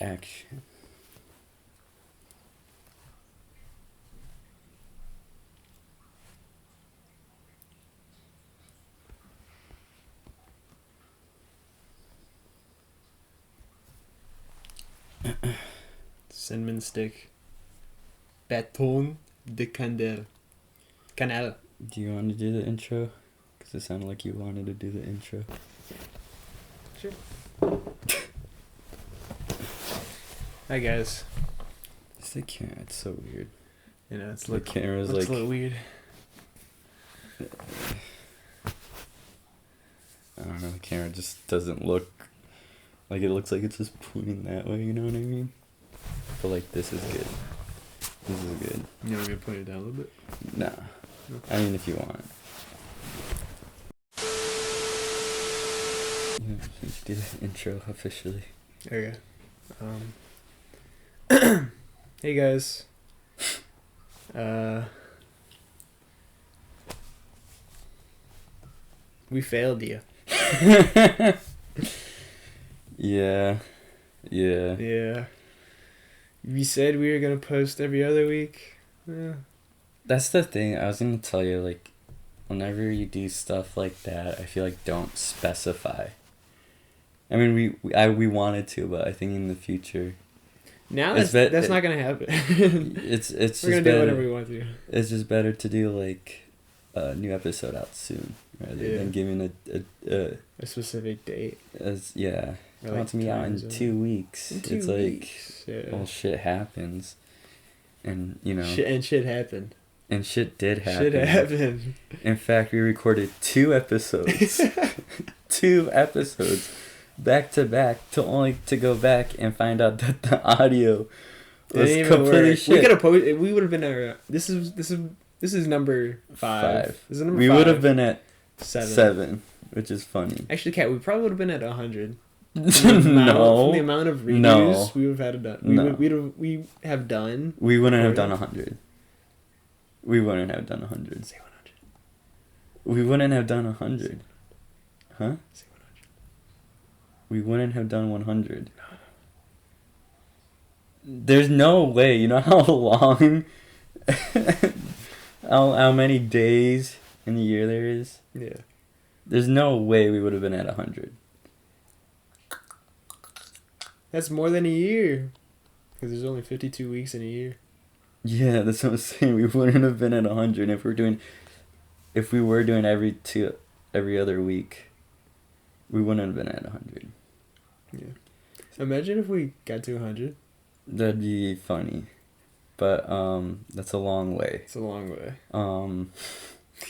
Action. Cinnamon stick. Bâton de candelle. Cannelle. Do you want to do the intro? Because it sounded like you wanted to do the intro. Sure. Hi guys. It's the camera. It's so weird. You know, it's The camera's looks like... a little weird. I don't know. The camera just doesn't look... Like, it looks like it's just pointing that way, you know what I mean? But, like, this is good. This is good. You want me to point it down a little bit? Nah. I mean, if you want. Yeah, we should do the intro officially. Okay. Hey guys. We failed you. Yeah. Yeah. Yeah. We said we were gonna post every other week. Yeah. That's the thing. I was gonna tell you, like, whenever you do stuff like that, I feel like don't specify. I mean, we wanted to, but I think in the future... Now that's not gonna happen. it's We're just gonna do better, whatever we want to. It's just better to do, like, a new episode out soon, rather than giving a specific date. Yeah. Or Like, to me out in 2 weeks. It's weeks. Like, well, shit happens. And, you know... Shit happened. And shit did happen. Shit happened. In fact, we recorded 2 episodes. 2 episodes. Back to back. To go back and find out that the audio was completely shit. We could have posted... We would have been... This is number 5. This is number 5. We would have been at 7. Which is funny. Actually, Kat, we probably would have been at 100. No. From the amount of reviews No. we would have had done. We have done. We wouldn't have done 100. We wouldn't have done 100. Say 100. We wouldn't have done 100. Huh? Say 100. We wouldn't have done 100. No. There's no way. You know how long... how many days in the year there is? Yeah. There's no way we would have been at 100. That's more than a year. Because there's only 52 weeks in a year. Yeah, that's what I'm saying. We wouldn't have been at 100 if we were doing every other week. We wouldn't have been at 100. Yeah. Imagine if we got to 100. That'd be funny. But that's a long way. It's a long way.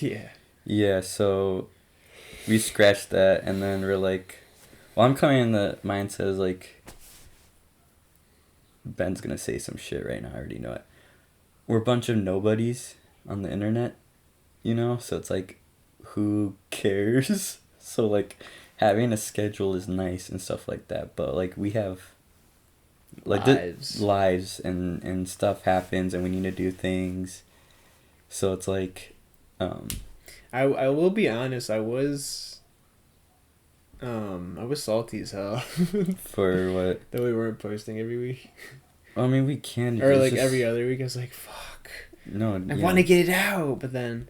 Yeah. Yeah, so we scratched that and then we're like, well, I'm coming in the mindset is like, Ben's gonna say some shit right now, I already know it. We're a bunch of nobodies on the internet, you know? So it's like, who cares? So, like, having a schedule is nice and stuff like that. But, like, we have, like, lives and stuff happens and we need to do things. So it's like, I will be honest, I was salty as hell. For what? That we weren't posting every week. I mean, we can. Or like every other week. I was like, fuck. No, I want to get it out, but then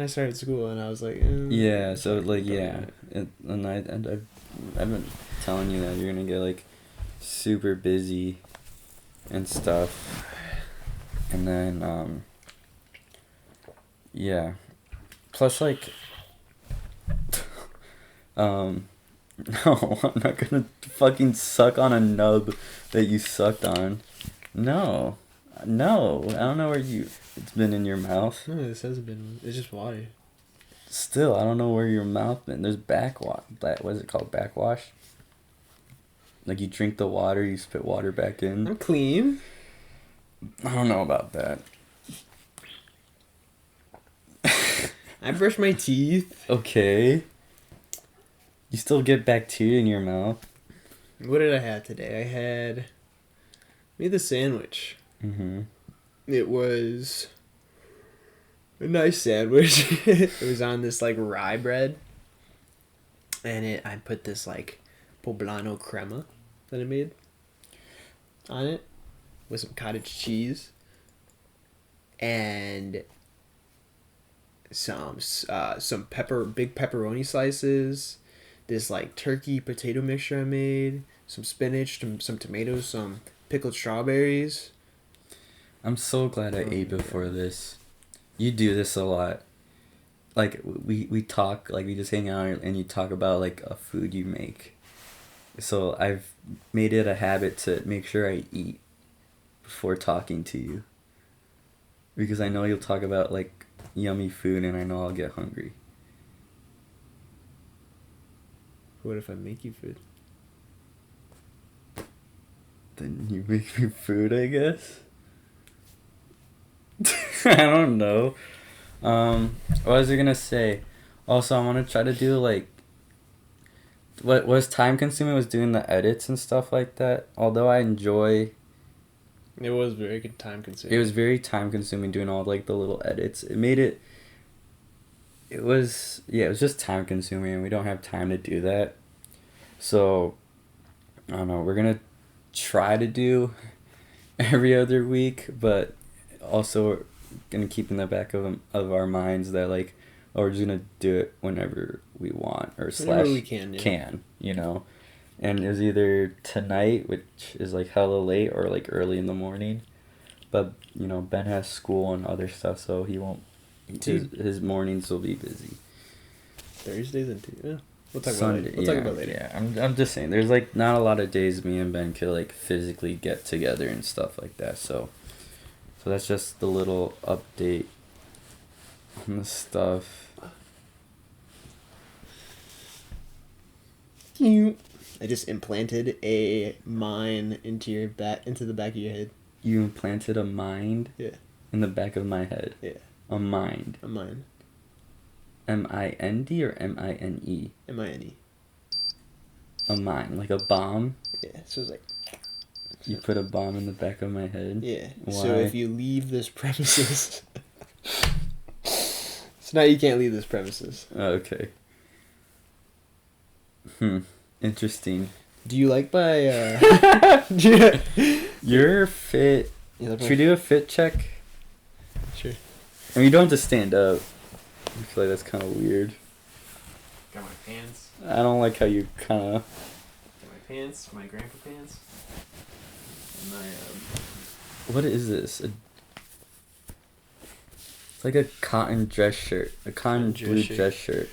I started school and I was like, yeah. So like, yeah, and I've been telling you that you're gonna get like super busy and stuff, and then yeah. Plus, like, no, I'm not gonna fucking suck on a nub that you sucked on. No, I don't know where it's been in your mouth. No, this hasn't been. It's just water. Still, I don't know where your mouth been. There's backwash. What is it called? Backwash? Like, you drink the water, you spit water back in. I'm clean. I don't know about that. I brush my teeth. Okay. You still get bacteria in your mouth. What did I have today? I made the sandwich. Mm-hmm. It was a nice sandwich. It was on this like rye bread, and I put this like poblano crema that I made on it with some cottage cheese and some big pepperoni slices, this like turkey potato mixture I made, some spinach, some tomatoes, some pickled strawberries. I'm so glad I ate before this. You do this a lot. Like, we talk, like, we just hang out and you talk about, like, a food you make. So I've made it a habit to make sure I eat before talking to you. Because I know you'll talk about, like, yummy food and I know I'll get hungry. What if I make you food? Then you make me food, I guess? I don't know. What was I gonna say? Also, I want to try to do, like... What was time consuming was doing the edits and stuff like that. Although I enjoy... It was very good time consuming. It was very time consuming doing all, like, the little edits. It made it... It was just time consuming and we don't have time to do that. So, I don't know. We're gonna try to do every other week, but also gonna keep in the back of our minds that, like, oh, we're just gonna do it whenever we want or whenever we can, you know. And it was either tonight, which is like hella late, or like early in the morning. But you know, Ben has school and other stuff, so he won't. His mornings will be busy. Thursdays and yeah. We'll talk Sunday, about it later. Yeah, I'm just saying, there's like not a lot of days me and Ben could like physically get together and stuff like that. So that's just the little update on the stuff. I just implanted a mine into the back of your head. You implanted a mind? Yeah. In the back of my head? Yeah. A mind? A mine. M-I-N-D or M-I-N-E? M-I-N-E. A mine, like a bomb? Yeah, so it's like... You put a bomb in the back of my head? Yeah. Why? So if you leave this premises... So now you can't leave this premises. Okay. Interesting. Do you like my, You're fit. Should we do a fit check? Sure. I mean, you don't have to stand up. I feel like that's kind of weird. Got my pants. I don't like how you kind of... Got my pants, my grandpa pants. And my, What is this? It's like a cotton dress shirt. A cotton blue dress shirt.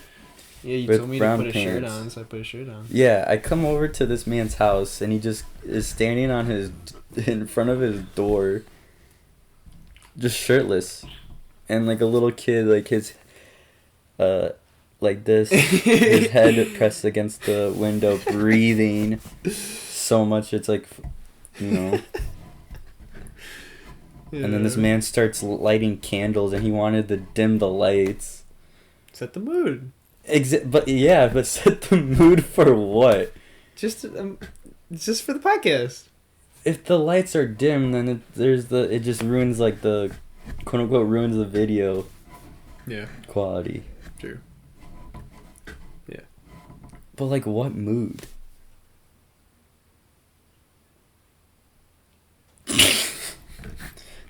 Yeah, you with told me brown to put a shirt pants. on, so I put a shirt on. Yeah, I come over to this man's house and he just is standing in front of his door, just shirtless, and like a little kid, like his, like this, his head pressed against the window, breathing so much it's like, you know. Yeah. And then this man starts lighting candles and he wanted to dim the lights. Set the mood. But set the mood for what? Just for the podcast. If the lights are dim, then it just ruins, like, the quote unquote ruins the video. Yeah. Quality. True. Yeah. But like, what mood?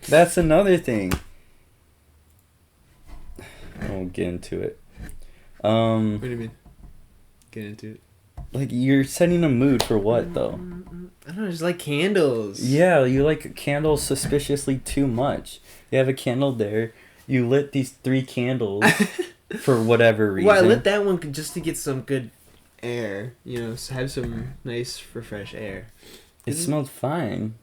That's another thing. I won't get into it. What do you mean? Get into it. Like, you're setting a mood for what, though? I don't know, just like candles. Yeah, you like candles suspiciously too much. You have a candle there. You lit these 3 candles for whatever reason. Well, I lit that one just to get some good air. You know, have some nice, fresh air. It smelled fine.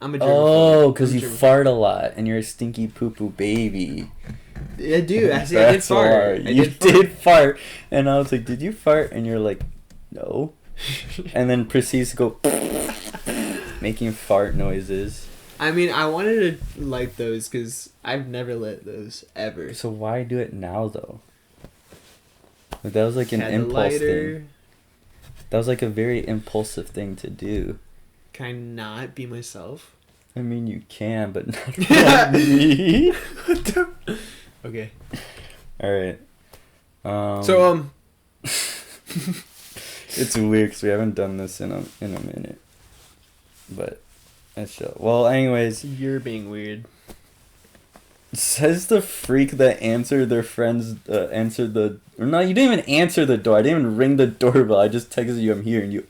I'm a germaphobe. Oh, because you fart a lot and you're a stinky poo-poo baby. I do. I did fart. You did fart. And I was like, did you fart? And you're like, no. And then proceeds to go making fart noises. I mean, I wanted to light those because I've never lit those ever. So why do it now, though? Like, that was like an Had the impulse lighter. thing. That was like a very impulsive thing to do. Can I not be myself? I mean, you can, but not like me. Okay. All right. So It's weird because we haven't done this in a minute. But that's chill. Well, anyways. You're being weird. Says the freak that answered their friends, answered the... Or no, you didn't even answer the door. I didn't even ring the doorbell. I just texted you I'm here and you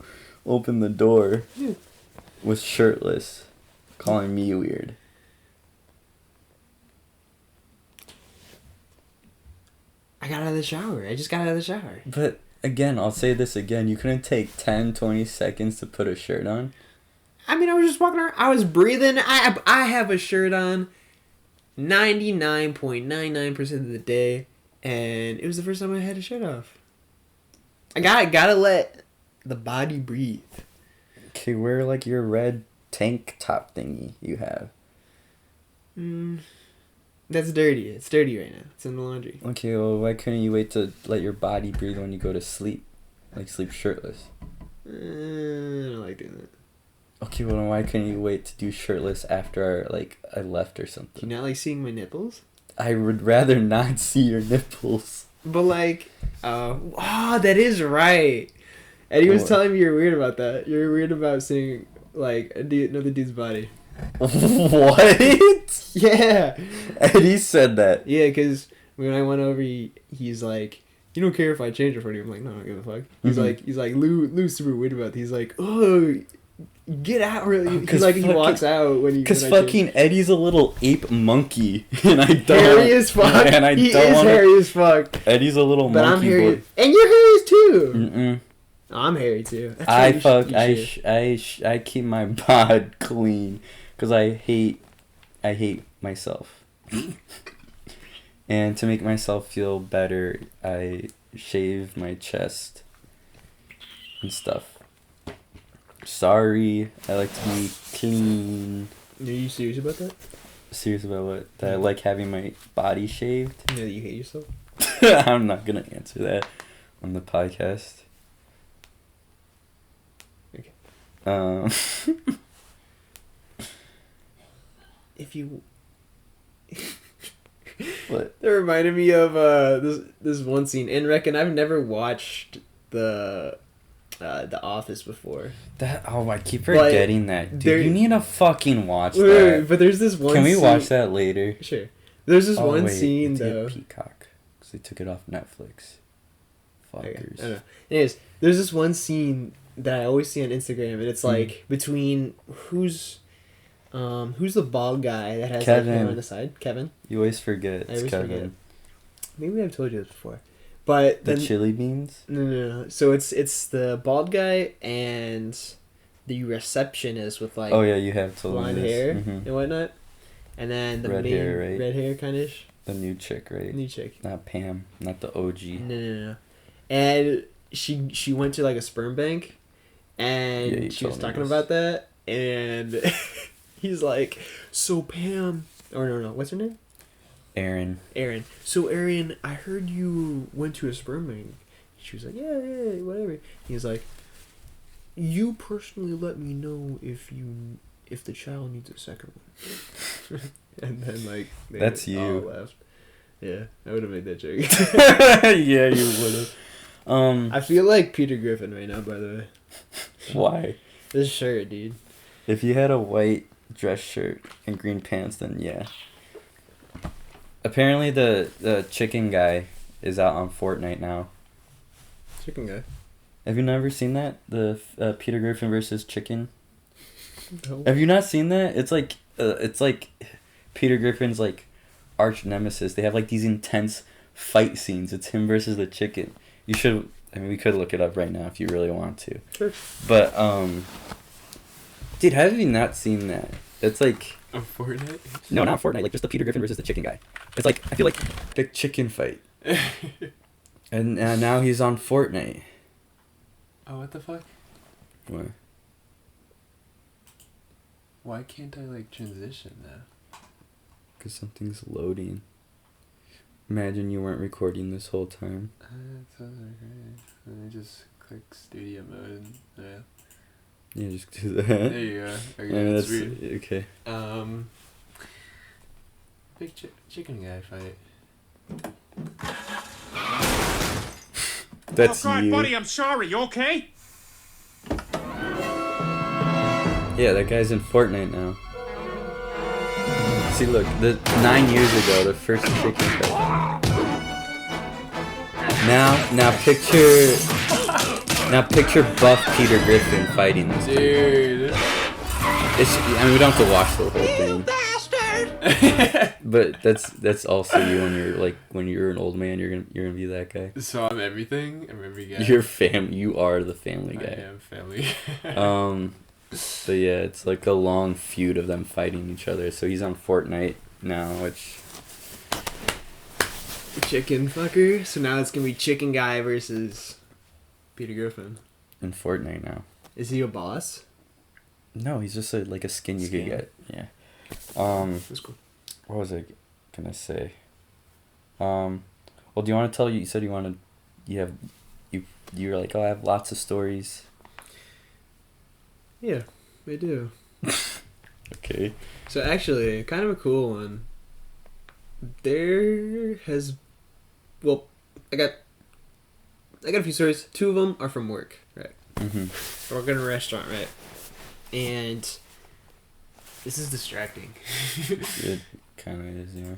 opened the door. Yeah. Was shirtless. Calling me weird. I got out of the shower. I just got out of the shower. But, again, I'll say this again. You couldn't take 10, 20 seconds to put a shirt on? I mean, I was just walking around. I was breathing. I have a shirt on 99.99% of the day. And it was the first time I had a shirt off. I gotta let the body breathe. Okay, wear, like, your red tank top thingy you have. That's dirty. It's dirty right now. It's in the laundry. Okay, well, why couldn't you wait to let your body breathe when you go to sleep? Like, sleep shirtless. I don't like doing that. Okay, well, then why couldn't you wait to do shirtless after, like, I left or Do something? you not like seeing my nipples? I would rather not see your nipples. But like, that is right. Eddie was What? telling me you're weird about that. You're weird about seeing like another dude's body. What? Yeah. Eddie said that. Yeah, because when I went over, he's like, "You don't care if I change it for you?" I'm like, "No, I don't give a fuck." He's like, Lou's super weird about it. He's like, "Oh, get out!" Really, he walks out when he. Because fucking Eddie's a little ape monkey, and I don't. Hairy as fuck. And I he don't is wanna, hairy as fuck. Eddie's a little But monkey. I'm hairy, boy. and you're hairy too. Mm-mm. I'm hairy too. That's I why you should- I keep my bod clean because I hate myself. And to make myself feel better, I shave my chest and stuff. Sorry, I like to be clean. Are you serious about that? Serious about what? That I like having my body shaved? You know that you hate yourself? I'm not gonna answer that on the podcast. Okay. If you... What? That reminded me of this one scene in Rec, and I've never watched the Office before. I keep forgetting that. Dude, you need to fucking watch Wait, that. but there's this one Can we scene... watch that later? Sure. There's this one wait, scene, it's though... Peacock. Because they took it off Netflix. Okay, Fuckers. I don't know. Anyways, there's this one scene that I always see on Instagram, and it's like between who's the bald guy that has like hair on the side? Kevin. You always forget. I It's always Kevin. forget. Maybe I've told you this before, but The then chili beans? no. So it's the bald guy and the receptionist with like Oh yeah, you have told me blonde this. hair Mhm. and whatnot, and then the Red main hair, right? red hair kind of The new chick, right? new chick. Not Pam. Not the OG. No. And she went to like a sperm bank, and Yeah, you she was told me talking this. about that, and he's like, "So Pam, or no, what's her name? Aaron. Erin. So Erin, I heard you went to a sperm bank." She was like, "Yeah, whatever." He's like, "You personally let me know if the child needs a second one." And then like they That's all you. laughed. Yeah, I would have made that joke. Yeah, you would have. I feel like Peter Griffin right now, by the way. Why? This shirt, dude. If you had a white dress shirt and green pants, then yeah. Apparently the chicken guy is out on Fortnite now. Chicken guy. Have you never seen that? The Peter Griffin versus chicken? No. Have you not seen that? It's like Peter Griffin's like arch nemesis. They have like these intense fight scenes. It's him versus the chicken. You should. I mean, we could look it up right now if you really want to. Sure. But dude, have you not seen that? It's like On Fortnite? no, not Fortnite. Like just the Peter Griffin versus the chicken guy. It's like I feel like the chicken fight. And now he's on Fortnite. Oh, what the fuck? What? Why can't I, like, transition now? Because something's loading. Imagine you weren't recording this whole time. That sounds great. Let me just click studio mode. Yeah. Yeah, just do that. There you go. Okay, Yeah, that's that's weird. okay. Big chicken guy fight. That's oh, God, you. buddy, I'm sorry. You okay? Yeah, that guy's in Fortnite now. See, look, 9 years ago, the first chicken fight. Now picture buff Peter Griffin fighting this dude. Dude. We don't have to watch the whole thing. But that's also you when you're an old man, you're gonna be that guy. So I'm everything. I'm every guy. You are the family guy. I am family. But yeah, it's like a long feud of them fighting each other. So he's on Fortnite now, which Chicken fucker. So now it's gonna be Chicken Guy versus Peter Griffin. in Fortnite now. Is he a boss? No, he's just like a skin you could get. Yeah. That's cool. What was I gonna say? Well, do you want to tell you? You said you were like, oh, I have lots of stories. Yeah, I do. Okay. So actually, kind of a cool one. I got a few stories. 2 of them are from work, right? Mhm. I work in a restaurant, right? And this is distracting. It kind of is, yeah.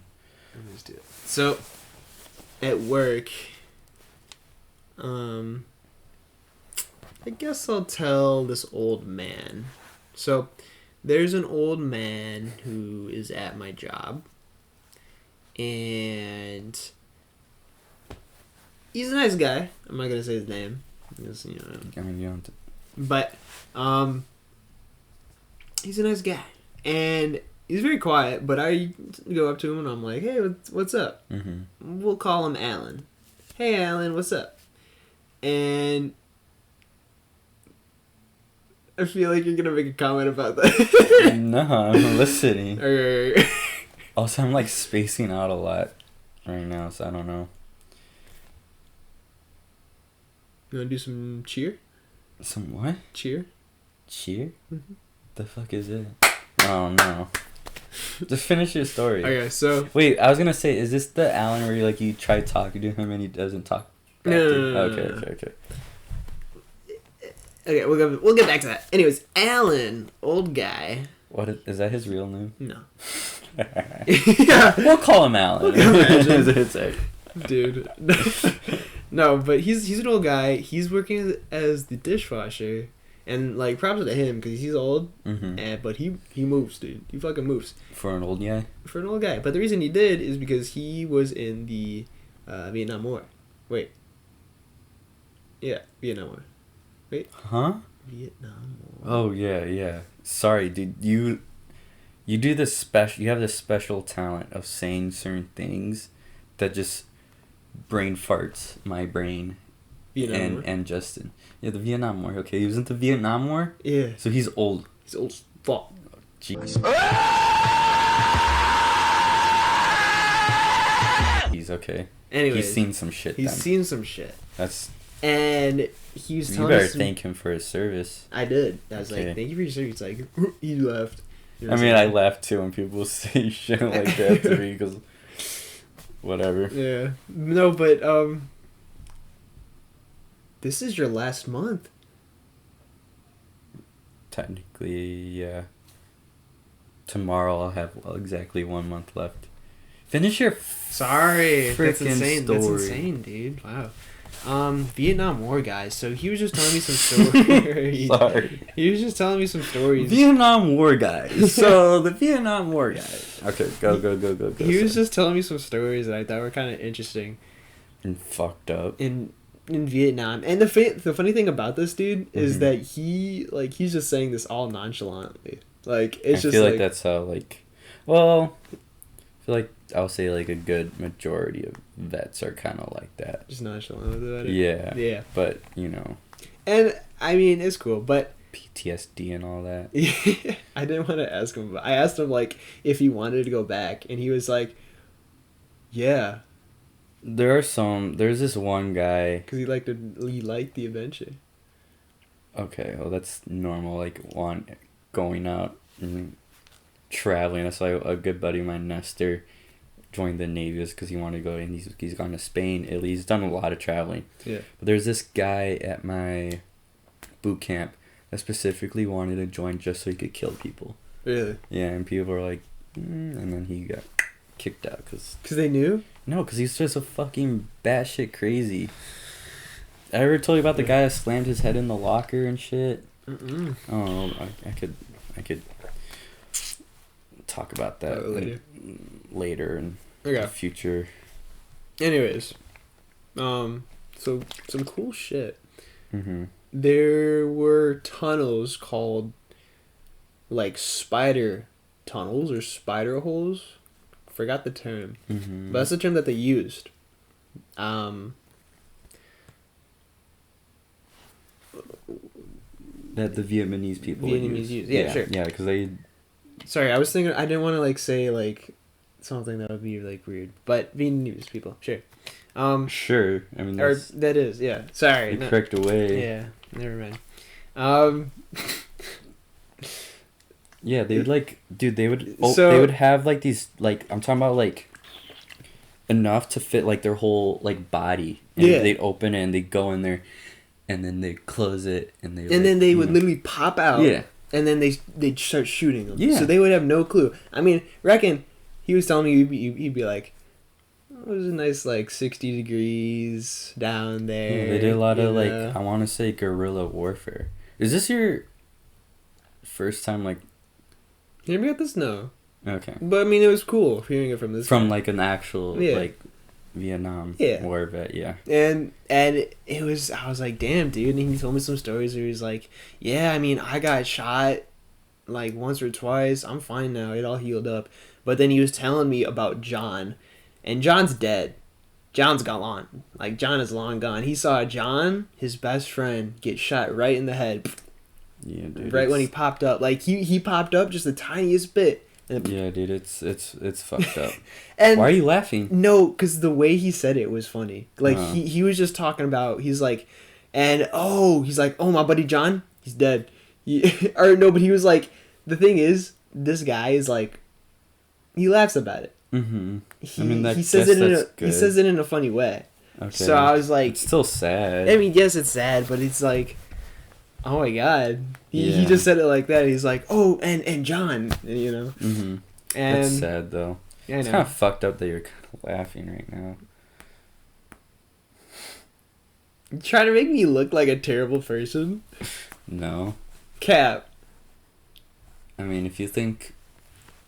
Let me just do it. So, at work, I guess I'll tell this old man. So, there's an old man who is at my job, and he's a nice guy. I'm not gonna say his name, because, you know. I mean, you don't. But, he's a nice guy, and he's very quiet. But I go up to him and I'm like, "Hey, what's up?" Mm-hmm. We'll call him Alan. Hey, Alan, what's up? And I feel like you're gonna make a comment about that. No, I'm listening. Alright. Also, I'm like spacing out a lot right now, so I don't know. You wanna do some cheer? Some what? Cheer? Cheer? Mhm. The fuck is it? Oh no. Just finish your story. Okay, so Wait, I was gonna say, is this the Alan where you try talking to him and he doesn't talk back to you? No. Okay. okay, we'll get back to that. Anyways, Alan, old guy. What is that his real name? No. Yeah. We'll call him Alan. Dude. No, but he's an old guy. He's working as the dishwasher, and like props to him because he's old. Mm-hmm. But he moves, dude. He fucking moves For an old guy? for an old guy. But the reason he did is because he was in the Vietnam War. Wait. Yeah, Vietnam War. Wait. Huh? Vietnam War. Oh yeah. Sorry, dude. You do this special. You have this special talent of saying certain things that just brain farts my brain. Vietnam War. And Justin. Yeah, the Vietnam War. Okay, he was in the Vietnam War. Yeah. So he's old. He's old as fuck. Jeez. He's okay. Anyways, He's seen some shit. He's then. seen some shit. That's. And he was You telling better us some- thank him for his service. I did. I was Okay. like, thank you for your service. He's like, he left. You know I what mean, I'm I laugh too when people say shit like that to me because. Whatever. Yeah. No, but this is your last month. Technically, yeah. Tomorrow I'll have exactly 1 month left. Finish your Sorry, that's frickin' insane. That's story. insane, dude. Wow. Vietnam War guys. So he was just telling me some stories. Sorry. He was just telling me some stories. Vietnam War guys. So the Vietnam War guys. Okay, go. He was just telling me some stories that I thought were kind of interesting and fucked up. in Vietnam. And the funny thing about this dude is that he's just saying this all nonchalantly. Like it's I just feel like that's how well, I feel like I'll say like a good majority of vets are kind of like that. just nonchalant about it. Yeah. Yeah. But you know, And I mean, it's cool, but PTSD and all that. I didn't want to ask him. But I asked him like if he wanted to go back, and he was like, "Yeah," There's this one guy. because he liked the adventure. Okay, well that's normal. Like going out and traveling. That's why a good buddy of mine, Nestor, joined the Navy was because he wanted to go, and he's gone to Spain, Italy. He's done a lot of traveling. Yeah. But there's this guy at my boot camp that specifically wanted to join just so he could kill people. Really? Yeah, and people were like, and then he got kicked out because they knew? No, because he's just a fucking batshit crazy. I ever told you about the guy that slammed his head in the locker and shit? Mm-mm. Oh, I could talk about that later in the future. Anyways, so some cool shit. Mm-hmm. There were tunnels called like spider tunnels or spider holes. Forgot the term, Mm-hmm. but that's the term that they used. That the Vietnamese people Vietnamese use. Yeah, sure. Yeah, because they... Sorry, I was thinking... I didn't want to, like, say, like, something that would be, like, weird. But Vietnamese people, sure. Sure. I mean, or that's that is, yeah. Sorry. the correct way. Yeah, never mind. Yeah, they would, like... Dude, they would... So- they would have, like, these... Like, I'm talking about, like... Enough to fit, like, their whole, like, body. And Yeah. they'd open it and they'd go in there... And then they close it, and they. And then they would literally pop out. Yeah. And then they'd start shooting them. Yeah. So they would have no clue. I mean, reckon he was telling me he'd be like, oh, it was a nice like 60 degrees down there. Yeah, they did a lot of you like know? I want to say guerrilla warfare. Is this your first time like? Hear me about this? No. Okay. But I mean, it was cool hearing it from this. From guy. like an actual Yeah. like Vietnam war vet, yeah. And it was, I was like, damn, dude. And he told me some stories where he's like, yeah, I mean, I got shot like once or twice. I'm fine now. It all healed up. But then he was telling me about John, and John's dead. John's gone. Like, John is long gone. He saw John, his best friend, get shot right in the head. Yeah, dude. Right when he popped up. Like, he popped up just the tiniest bit. Yeah, dude, it's fucked up. And why are you laughing? No, because the way he said it was funny. Like, he was just talking about, he's like, he's like, oh, my buddy John, he's dead. Or no, but he was like, the thing is, this guy is like, he laughs about it. Mm-hmm. He says it in a funny way. Okay. So I was like, it's still sad. I mean, yes, it's sad, but it's like, oh my god, he just said it like that. He's like, oh, and John, you know. Mm-hmm. And that's sad though. Yeah, I it's know. kind of fucked up that you're kind of laughing right now. You trying to make me look like a terrible person? No. Cap. I mean, if you think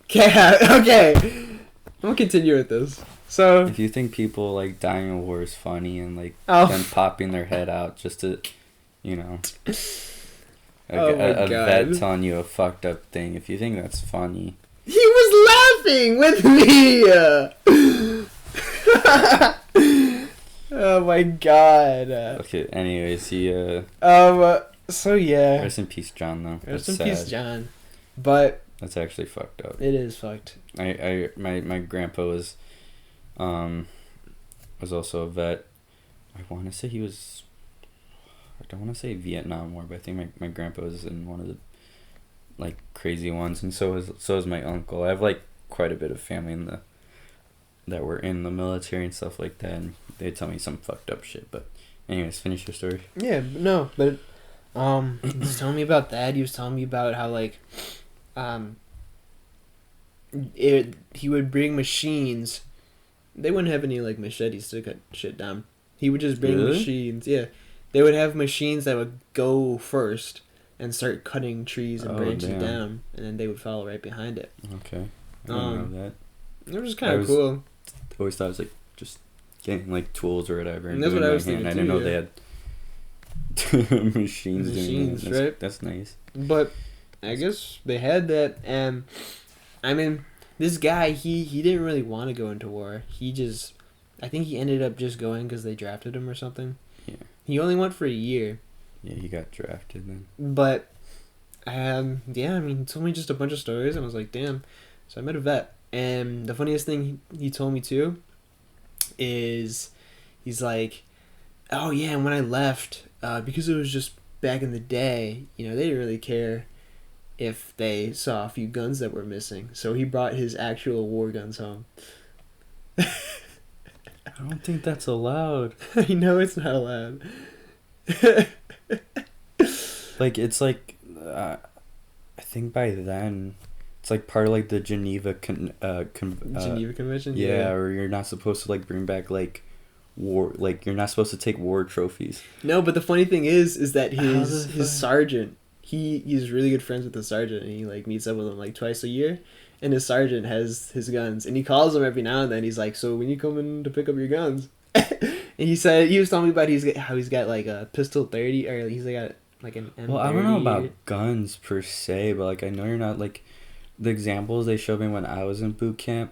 Okay. I'm gonna continue with this. So if you think people like dying in war is funny and like Oh. them popping their head out just to, you know, Oh my a God. vet telling you a fucked up thing. If you think that's funny, he was laughing with me. Oh my god. okay. Anyways, he So yeah. rest in peace, John. Though Rest that's in peace, sad. John. But That's actually fucked up. it is fucked. My grandpa was also a vet. I want to say he was. I don't want to say Vietnam War, but I think my grandpa was in one of the like crazy ones, and so is my uncle. I have like quite a bit of family that were in the military and stuff like that, and they tell me some fucked up shit. But anyways, finish your story. Yeah, no, but he was telling me about that. He was telling me about how like he would bring machines. They wouldn't have any like machetes to cut shit down. He would just bring Really? machines. Yeah, they would have machines that would go first and start cutting trees and Oh, branches damn. down, and then they would follow right behind it. Okay, I didn't know that. It was kind I of was- cool. I always thought it was like just getting like tools or whatever. And that's doing what I it was by hand. thinking I didn't too, know yeah. they had machines doing Machines, that. right? That's nice. But I guess they had that, and I mean, this guy he didn't really want to go into war. I think he ended up just going because they drafted him or something. Yeah. He only went for a year, Yeah, he got drafted then. but yeah, I mean, he told me just a bunch of stories, and I was like, damn. So I met a vet, and the funniest thing he told me too is he's like, oh yeah, and when I left, because it was just back in the day, you know, they didn't really care if they saw a few guns that were missing. So he brought his actual war guns home. I don't think that's allowed. I know it's not allowed. Like, it's like, I think by then, it's like part of like the Geneva Geneva Convention. yeah, or you're not supposed to like bring back like war, like you're not supposed to take war trophies. No, but the funny thing is that How his the fuck? sergeant, he's really good friends with the sergeant, and he like meets up with him like twice a year, and his sergeant has his guns, and he calls him every now and then. He's like, "So when you come in to pick up your guns?" And he was telling me about how he's got like a pistol 30, or he's got like an M30. Well, I don't know about guns per se, but like I know you're not like the examples they showed me when I was in boot camp.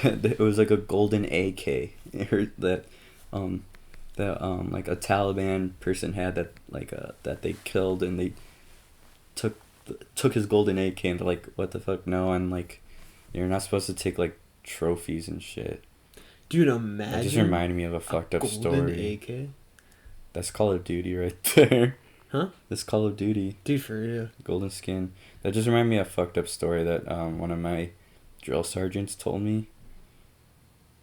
It was like a golden AK that like a Taliban person had that like that they killed, and they took his golden AK, and they're like, what the fuck, no, and like you're not supposed to take like trophies and shit. Dude, imagine. That just reminded me of a fucked up golden story. AK. That's Call of Duty right there. Huh? That's Call of Duty. Dude, for real. Golden skin. That just reminded me of a fucked up story that one of my drill sergeants told me.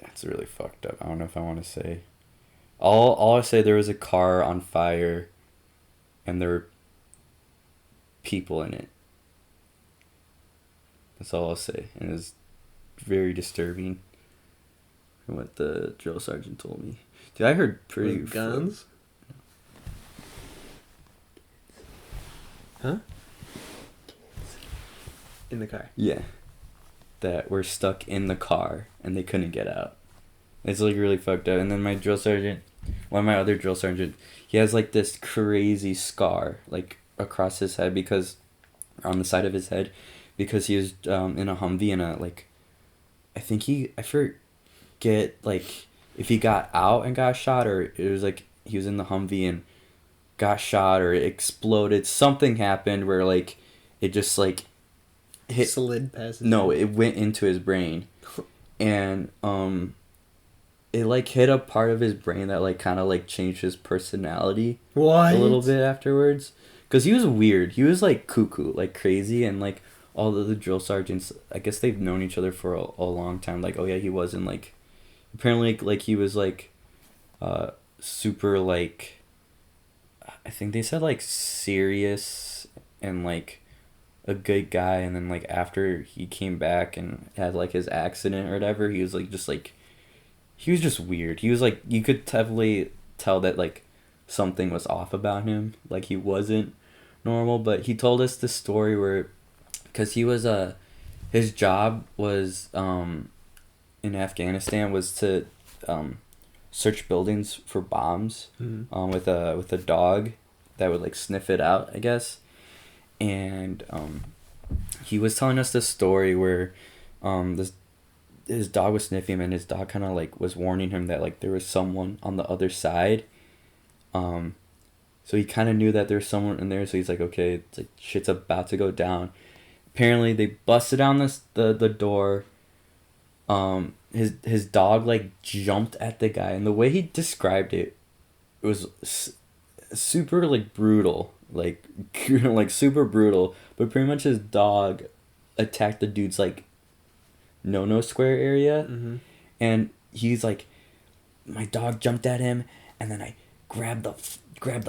That's really fucked up. I don't know if I want to say. All I say, there was a car on fire, and there were people in it. That's all I'll say, and it was very disturbing. What the drill sergeant told me. Dude, I heard pretty With guns? Huh? In the car. Yeah. That were stuck in the car and they couldn't get out. It's like really fucked up. And then my drill sergeant, one of my other drill sergeants, he has like this crazy scar like across his head, because on the side of his head, because he was in a Humvee, and I forget like if he got out and got shot, or it was like he was in the Humvee and got shot, or it exploded. Something happened where like it just like hit. Slid past his No, head. it went into his brain, and it like hit a part of his brain that like kind of like changed his personality What? a little bit afterwards. Cause he was weird. He was like cuckoo, like crazy, and like all the drill sergeants, I guess they've known each other for a long time. Like, oh yeah, he wasn't like, apparently like he was like, super like, I think they said like serious and like a good guy, and then like after he came back and had like his accident or whatever, he was like just like, he was just weird. He was like, you could definitely tell that like something was off about him, like he wasn't normal. But he told us this story where, because he was his job was in Afghanistan was to search buildings for bombs, Mm-hmm. with a dog that would like sniff it out, I guess. And he was telling us this story where his dog was sniffing him, and his dog kind of like was warning him that like there was someone on the other side. So he kind of knew that there's someone in there, so he's like, okay, it's like shit's about to go down. Apparently they busted down the door. His dog like jumped at the guy, and the way he described it, it was super like brutal, like like super brutal. But pretty much his dog attacked the dude's like no square area, Mm-hmm. and he's like, my dog jumped at him, and then I grabbed the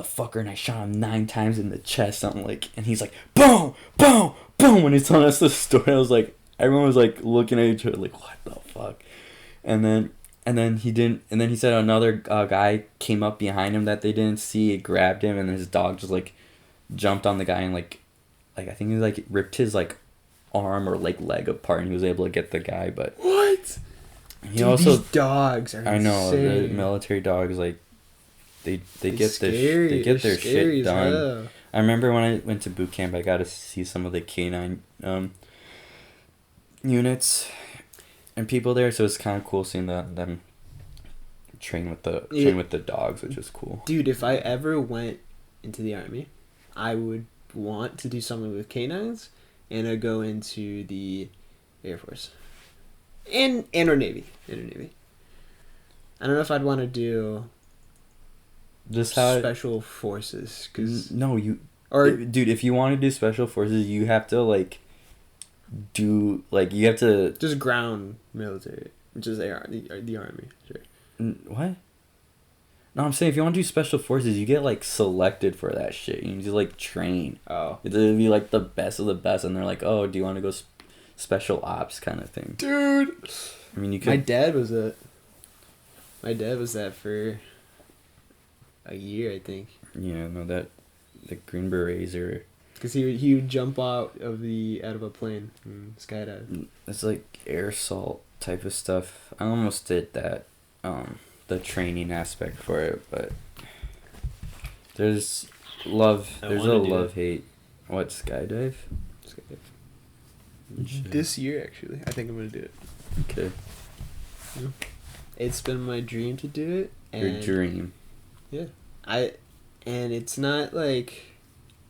fucker and I shot him 9 times in the chest. I'm like, and he's like, boom, boom, boom. When he's telling us the story, I was like, everyone was like looking at each other like, what the fuck? And then he said another guy came up behind him that they didn't see. It grabbed him, and his dog just like jumped on the guy and like I think he like ripped his like arm or like leg apart, and he was able to get the guy. But What? he Dude, also, these dogs are I know the insane. military dogs, like they They're get scary. they get They're their scary shit as done. hell. I remember when I went to boot camp, I got to see some of the canine units and people there, so it's kind of cool seeing them train with the dogs, which is cool. Dude, if I ever went into the army, I would want to do something with canines, and I'd go into the Air Force. And or Navy. I don't know if I'd want to do Just how special forces, cause no, you or dude, if you want to do special forces, you have to like do like you have to just ground military. Just the army. Sure. What? No, I'm saying if you want to do special forces, you get like selected for that shit. You just like train. Oh. It'll be like the best of the best, and they're like, "Oh, do you want to go special ops kind of thing?" Dude. I mean, you could. My dad was that. My dad was that for a year, I think. Yeah, no, that the Green Berets are. Because he would jump out of a plane and skydive. It's like air assault type of stuff. I almost did that, the training aspect for it, but there's love. There's a love hate. What, skydive? This year, actually, I think I'm gonna do it. Okay. Yeah. It's been my dream to do it. And Your dream. Yeah, and it's not like,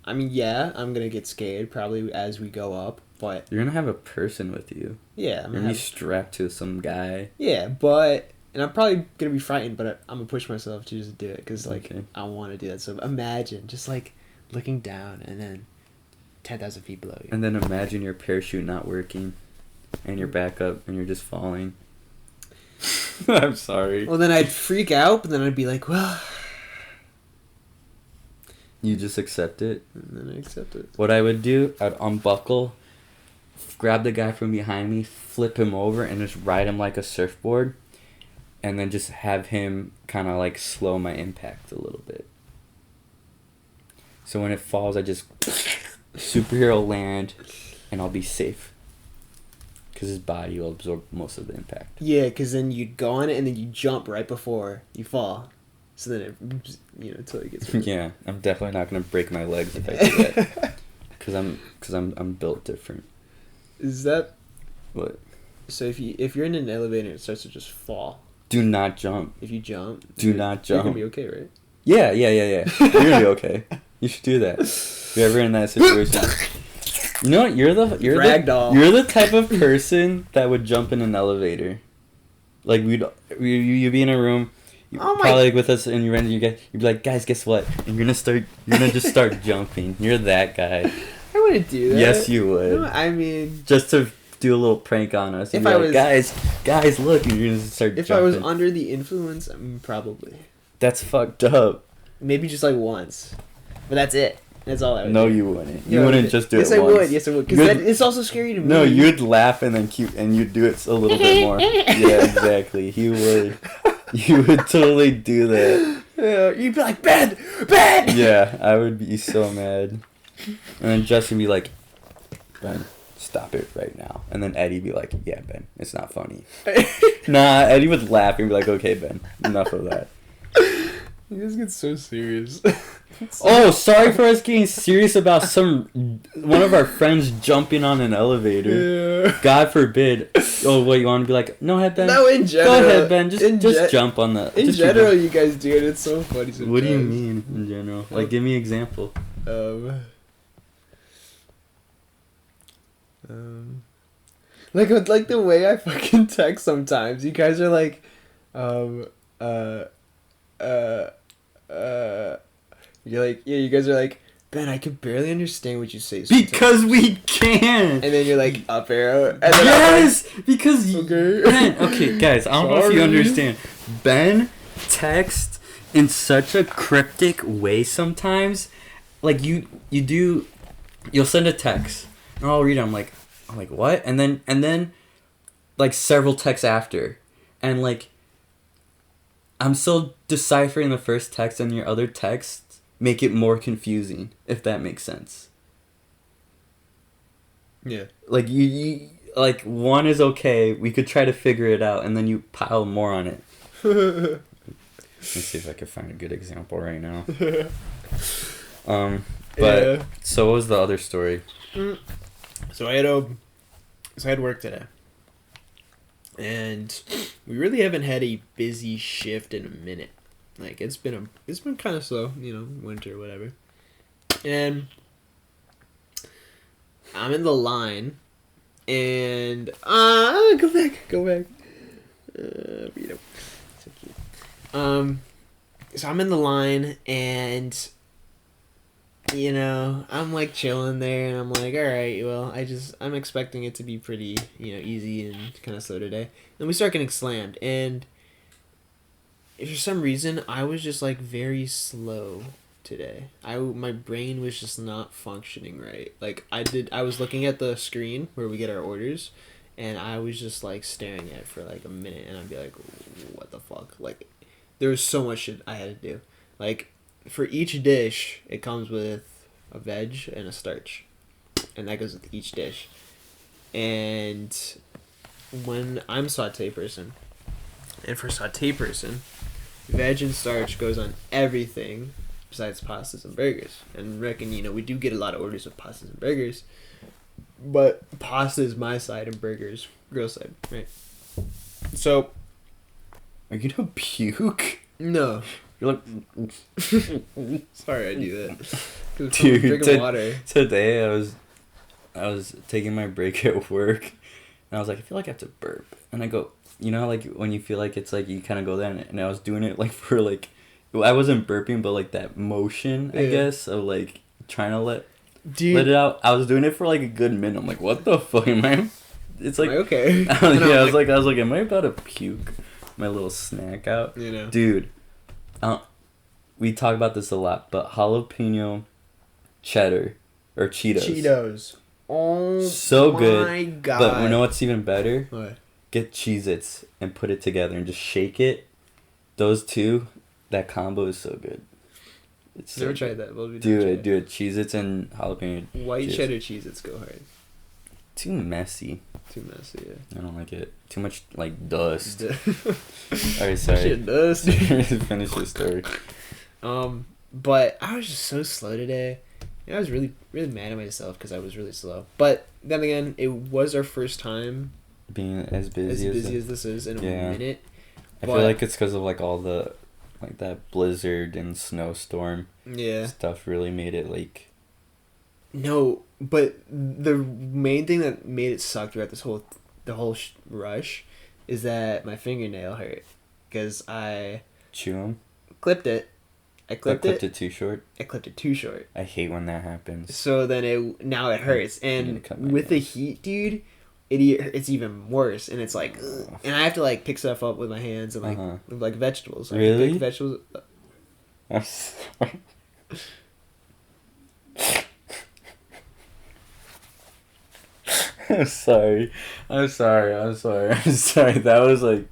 I mean, yeah, I'm gonna get scared probably as we go up, but You're gonna have a person with you. yeah, You're gonna be strapped to some guy. yeah, but and I'm probably gonna be frightened, but I'm gonna push myself to just do it because like Okay. I want to do that. So imagine just like looking down and then 10,000 feet below you. And then imagine your parachute not working, and you're back up, and you're just falling. I'm sorry. Well, then I'd freak out, but then I'd be like, well, You just accept it. and then I accept it. What I would do, I'd unbuckle, grab the guy from behind me, flip him over, and just ride him like a surfboard, and then just have him kind of like slow my impact a little bit. So when it falls, I just superhero land, and I'll be safe. Because his body will absorb most of the impact. Yeah, because then you'd go on it and then you jump right before you fall. So then it, until it gets. Yeah, I'm definitely not gonna break my legs if I do that. Cause I'm built different. Is that What? so? If you're in an elevator and it starts to just fall, Do not jump. if you jump, Do not jump. You're gonna be okay, right? Yeah. You're gonna be okay. You should do that. If you're ever in that situation. You know what? You're the type of person that would jump in an elevator. Like you'd be in a room, probably like with us, and you'd be like, guys, guess what? And you're gonna just start jumping. You're that guy. I wouldn't do that. Yes, you would. No, I mean, Just to do a little prank on us. If Be I like, was- guys, look, and you're gonna start if jumping. I was under the influence, I mean, probably. That's fucked up. Maybe just like once, but that's it. That's all I would. No, do. you wouldn't. You wouldn't just do yes, it I once. would. Yes, I would. Because it's also scary to me. No, you'd laugh and then you'd do it a little bit more. Yeah, exactly. You would totally do that. Yeah, you'd be like, Ben! Yeah, I would be so mad. And then Justin would be like, Ben, stop it right now. And then Eddie'd be like, yeah, Ben, it's not funny. Nah, Eddie would laugh and be like, okay, Ben, enough of that. You guys get so serious. Oh, sorry for us getting serious about one of our friends jumping on an elevator. Yeah. God forbid. Oh, what, you want to be like, no, head, Ben? No, in general. Go ahead, Ben. Just jump on the... In general, you guys do it. It's so funny sometimes. What do you mean, in general? Like, give me an example. Like the way I fucking text sometimes. You guys are like, you're like, yeah, you guys are like, Ben, I can barely understand what you say sometimes. Because we can! And then you're like, up arrow. And then Yes! Because okay. Ben... Okay, guys, I don't know if you Sorry. understand. Ben texts in such a cryptic way sometimes. Like, you'll send a text, and I'll read it, I'm like, what? And then, like, several texts after. And, like, I'm still deciphering the first text, and your other texts make it more confusing, if that makes sense. Yeah. Like, you like, one is okay, we could try to figure it out, and then you pile more on it. Let's see if I can find a good example right now. But, so what was the other story? So I had work today. And we really haven't had a busy shift in a minute. Like it's been kind of slow, winter, whatever. And I'm in the line, and go back. Vito. So cute. So I'm in the line, and you know, I'm like chilling there, and I'm like, all right, well, I'm expecting it to be pretty, you know, easy and kind of slow today. And we start getting slammed, and for some reason, I was just like very slow today. My brain was just not functioning right. Like I was looking at the screen where we get our orders, and I was just like staring at it for like a minute, and I'd be like, what the fuck? Like, there was so much shit I had to do. Like, for each dish, it comes with a veg and a starch, and that goes with each dish. And when I'm saute person, and for saute person, veg and starch goes on everything besides pastas and burgers. And reckon, you know, we do get a lot of orders of pastas and burgers, but pasta is my side and burgers girl side, right? So, Are you gonna puke? no. You're like, Sorry I do that. 'Cause I'm dude. drinking water. Today I was taking my break at work, and I was like, I feel like I have to burp, and I go, you know, like when you feel like it's like you kind of go there, and I was doing it like for like, I wasn't burping, but like that motion, I guess, of like trying to let it out. I was doing it for like a good minute. I'm like, what the fuck am I? It's like, okay. I was like, am I about to puke my little snack out? You know, Dude, we talk about this a lot, but jalapeno cheddar or Cheetos. Oh, So good. my God. But you know what's even better? What? Get Cheez-Its and put it together and just shake it. Those two, that combo is so good. It's so Never good. tried that. What would Do it. Cheez-Its and jalapeno. White Cheez. cheddar Cheez-Its go hard. Too messy. Too messy, yeah. I don't like it. Too much like dust. Alright, Alright, sorry. Shit does. Finish your story. But I was just so slow today. And I was really, really mad at myself because I was really slow. But then again, it was our first time Being as busy as this is in a minute. I feel like it's because of like all the like that blizzard and snowstorm stuff really made it like. No, but the main thing that made it suck throughout the whole rush is that my fingernail hurt because I Chew 'em? clipped it. I clipped it too short. I clipped it too short. I hate when that happens. So then now it hurts, and with the heat, dude, it's even worse. And it's like, ugh. And I have to like pick stuff up with my hands and like with, like vegetables. Like, really? pick vegetables. I'm sorry. I'm sorry. That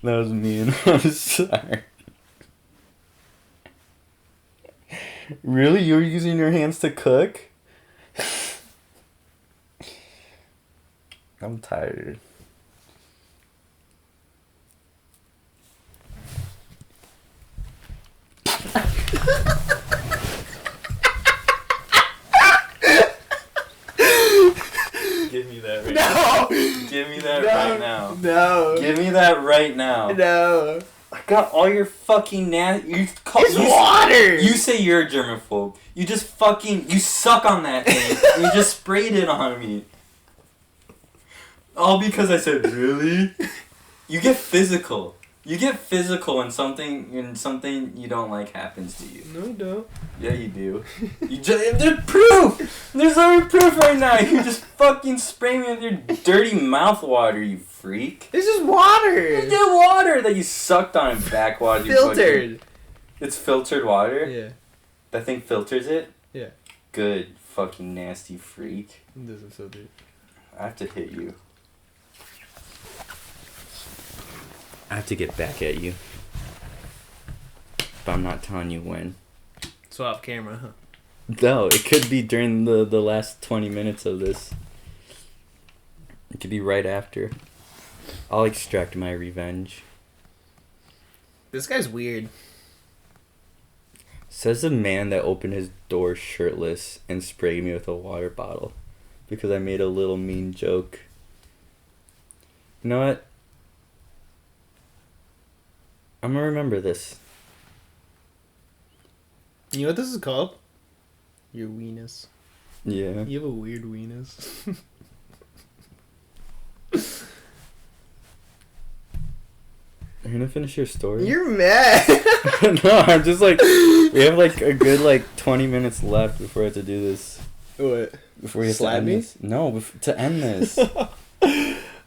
was mean. I'm sorry. Really? You were using your hands to cook? I'm tired. Give me that right now. Give me that right now. No. Give me that right now. No. I got all your fucking It's water! You say you're a germaphobe. You just fucking... You suck on that thing. And you just sprayed it on me. All because I said, really? You get physical. You get physical when something you don't like happens to you. No, I don't. Yeah, you do. There's proof! There's already proof right now. You just fucking spray me with your dirty mouth water, you freak. This is water! It's just water that you sucked on in backwater. Filtered. It's filtered water? Yeah. That thing filters it? Yeah. Good fucking nasty freak. It doesn't filter. I have to hit you. I have to get back at you. But I'm not telling you when. So off camera, huh? No, it could be during the last 20 minutes of this. It could be right after. I'll extract my revenge. This guy's weird. Says the man that opened his door shirtless and sprayed me with a water bottle because I made a little mean joke. You know what? I'm gonna remember this. You know what this is called? Your weenus. Yeah. You have a weird weenus. Are you gonna finish your story? You're mad. No, I'm just like We have like a good like 20 minutes left before I have to do this. What? Before you have Slap to end me? this. No, to end this.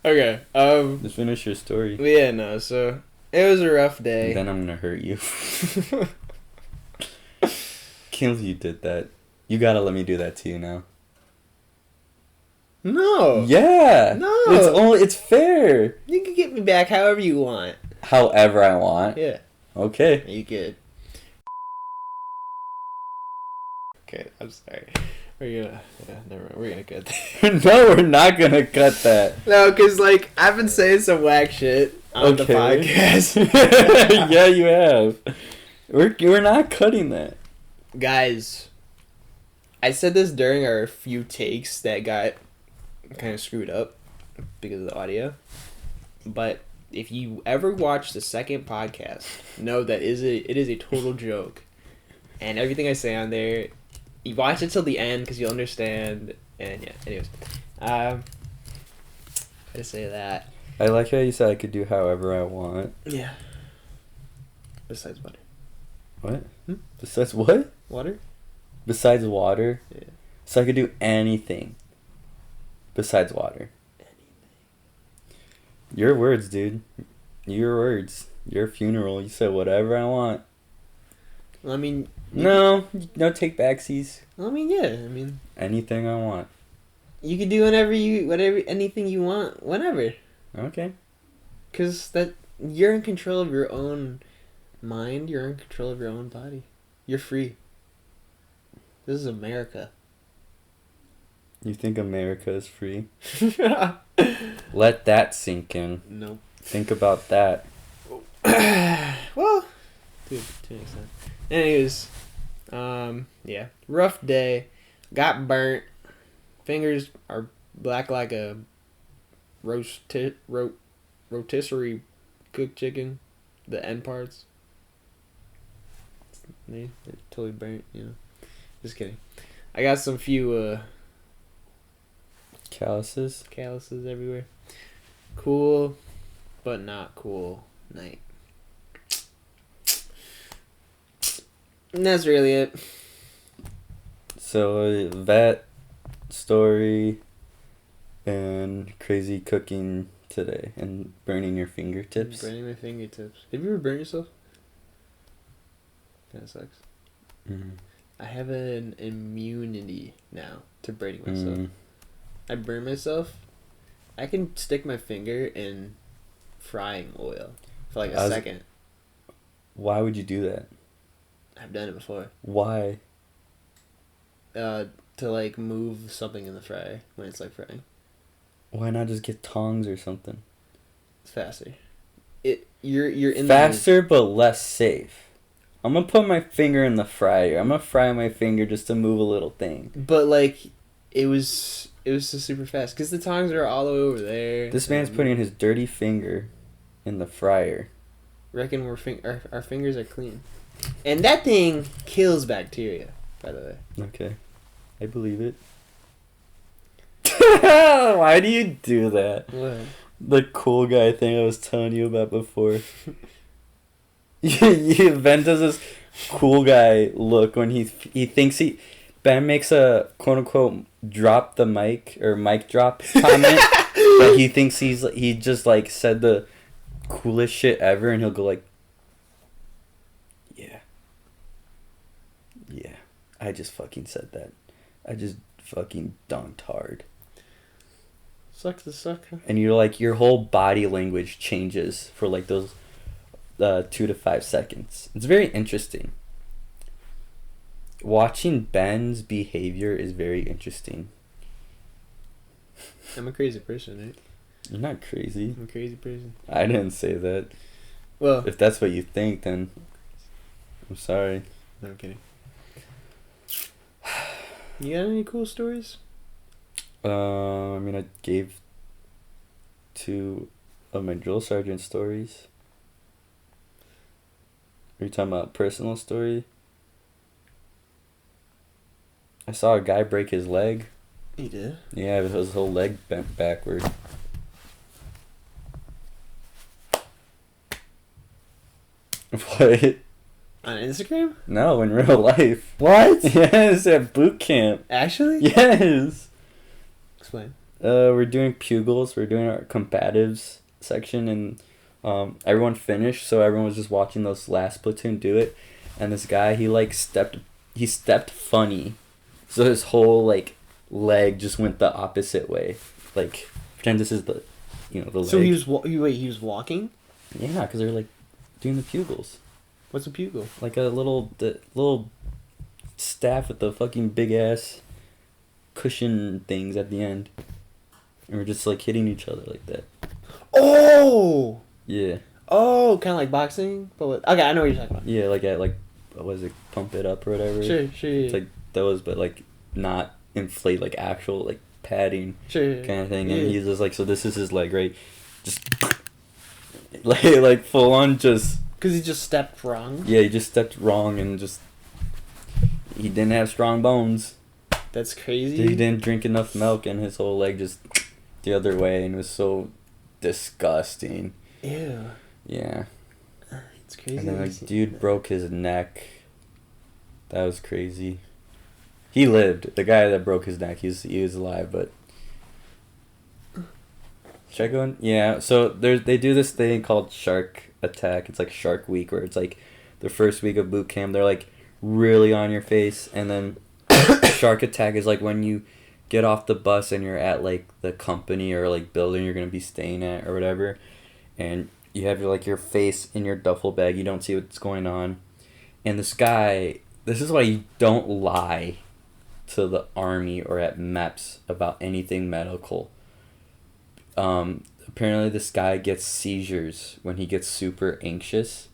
Okay. Just finish your story. Yeah, no. So it was a rough day. Then I'm gonna hurt you. Can't believe you did that. You gotta let me do that to you now. No. Yeah. No. It's fair. You can get me back however you want. However I want. Yeah. Okay. You could. Okay, I'm sorry. We're gonna. Yeah, never mind. We're gonna cut that. No, we're not gonna cut that. No, because, like, I've been saying some whack shit on the podcast. Yeah, you have. We're not cutting that. Guys, I said this during our few takes that got kind of screwed up because of the audio. But if you ever watch the second podcast, know that it is a total joke. And everything I say on there, you watch it till the end because you'll understand. And yeah, anyways. I say that. I like how you said I could do however I want. Yeah. Besides water. What? Hmm? Besides what? Water? Besides water? Yeah. So I could do anything besides water. Your words, dude. Your words. Your funeral. You said whatever I want. Well, I mean... No take backsies. I mean, yeah. I mean... Anything I want. You can do anything you want, whenever. Okay. Because you're in control of your own mind. You're in control of your own body. You're free. This is America. You think America is free? Let that sink in. Nope. Think about that. Well, to an extent. Anyways, yeah, rough day. Got burnt. Fingers are black like a rotisserie cooked chicken. The end parts. They're totally burnt, you know. Just kidding. I got some few Calluses? calluses everywhere. Cool, but not cool night. And that's really it. So, vet story and crazy cooking today and burning your fingertips. Burning my fingertips. Have you ever burnt yourself? That sucks. Mm. I have an immunity now to burning myself. I burn myself. I can stick my finger in frying oil for like a second. Why would you do that? I've done it before. Why? To like move something in the fryer when it's like frying. Why not just get tongs or something? It's faster. You're in faster but less safe. I'm gonna put my finger in the fryer. I'm gonna fry my finger just to move a little thing. But like, it was just super fast because the tongs are all the way over there. This man's putting his dirty finger in the fryer. Reckon our fingers are clean, and that thing kills bacteria. By the way. Okay, I believe it. Why do you do that? What? The cool guy thing I was telling you about before. Ben does this cool guy look when he thinks Ben makes a quote unquote drop the mic or mic drop comment, but he thinks he just like said the coolest shit ever, and he'll go like, yeah, I just fucking said that. I just fucking dunked hard. Sucks to suck. Huh? And you're like, your whole body language changes for like those 2 to 5 seconds. It's very interesting. Watching Ben's behavior is very interesting. I'm a crazy person, right? You're not crazy. I'm a crazy person. I didn't say that. Well, If that's what you think, then I'm sorry. no, I'm kidding. You got any cool stories? I mean, I gave 2 of my drill sergeant stories. Are you talking about personal story? I saw a guy break his leg. He did? Yeah, his whole leg bent backward. What? On Instagram? No, in real life. What? Yes, at boot camp. Actually? Yes. Explain. We're doing pugils. We're doing our combatives section, and everyone finished, so everyone was just watching those last platoon do it. And this guy, he stepped funny, so his whole like leg just went the opposite way. Like pretend this is the leg. So he was walking? Yeah, because they're like doing the pugils. What's a pugil? Like the little staff with the fucking big ass cushion things at the end. And we're just like hitting each other like that. Oh! Yeah. Oh, kind of like boxing? But okay, I know what you're talking about. Yeah, like at what was it, Pump It Up or whatever? Sure. It's like those, but like not inflate, like actual like padding kind of thing. And he's just like, so this is his leg, right? Just like full on just. Because he just stepped wrong? Yeah, he just stepped wrong and just. He didn't have strong bones. That's crazy. He didn't drink enough milk and his whole leg just the other way, and it was so disgusting. Ew. Yeah. It's crazy. And then like dude broke his neck. That was crazy. He lived. The guy that broke his neck, he was alive, but should I go in? Yeah, so they do this thing called Shark Attack. It's like Shark Week, where it's like the first week of boot camp, they're like really on your face, and then Shark Attack is like when you get off the bus and you're at like the company or like building you're gonna be staying at or whatever, and you have your face in your duffel bag. You don't see what's going on, and this guy. This is why you don't lie to the army or at MEPS about anything medical. Apparently this guy gets seizures when he gets super anxious,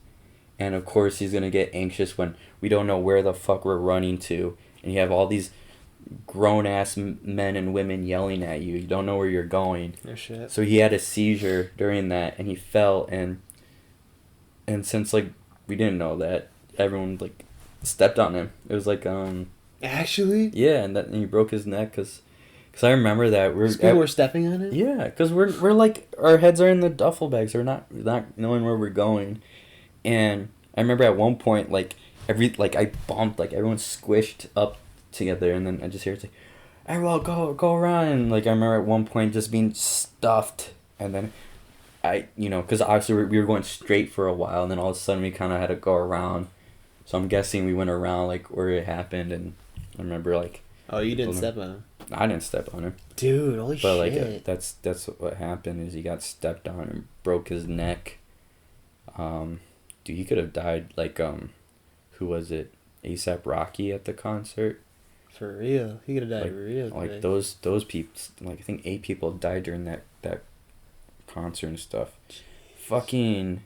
and of course he's gonna get anxious when we don't know where the fuck we're running to, and you have all these grown-ass men and women yelling at you. You don't know where you're going. Oh, shit. So he had a seizure during that, and he fell, and since like we didn't know that, everyone like stepped on him. It was like Actually? yeah, and he broke his neck because I remember that people were stepping on it. Yeah, because we're like our heads are in the duffel bags. We're not knowing where we're going, and I remember at one point like I bumped, like everyone squished up together, and then I just hear it's like, everyone go around, and like I remember at one point just being stuffed, and then because obviously we were going straight for a while, and then all of a sudden we kind of had to go around. So I'm guessing we went around like where it happened, and I remember like. Oh, you didn't step on him. I didn't step on him. Dude, holy shit. But like that's what happened is he got stepped on and broke his neck. Dude, he could have died like who was it? A$AP Rocky at the concert. For real, he could have died real quick. Like those people, like I think 8 people died during that concert and stuff. Jeez. Fucking.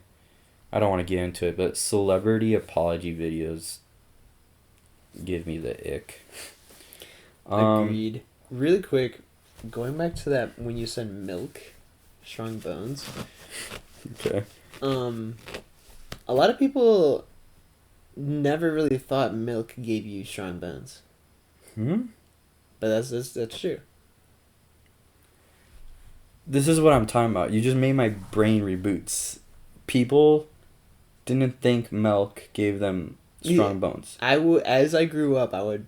I don't want to get into it, but celebrity apology videos give me the ick. Agreed. Really quick, going back to that when you said milk, strong bones. Okay. A lot of people never really thought milk gave you strong bones. But that's true. This is what I'm talking about. You just made my brain reboots. People didn't think milk gave them strong bones. As I grew up, I would,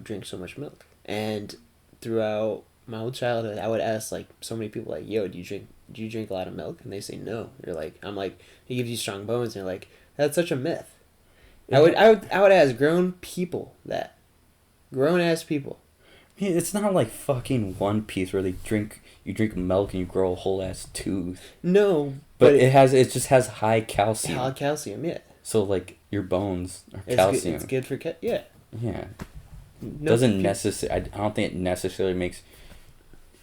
drink so much milk. And throughout my whole childhood, I would ask like so many people like, "Yo, do you drink a lot of milk?" And they say no. I'm like, it gives you strong bones, and they're like, that's such a myth. Yeah. I would ask grown ass people. I mean, it's not like fucking One Piece where you drink milk and you grow a whole ass tooth. No, but it just has high calcium. High calcium, yeah. So like your bones are calcium. It's good for yeah. Yeah. Doesn't necessarily. I don't think it necessarily makes.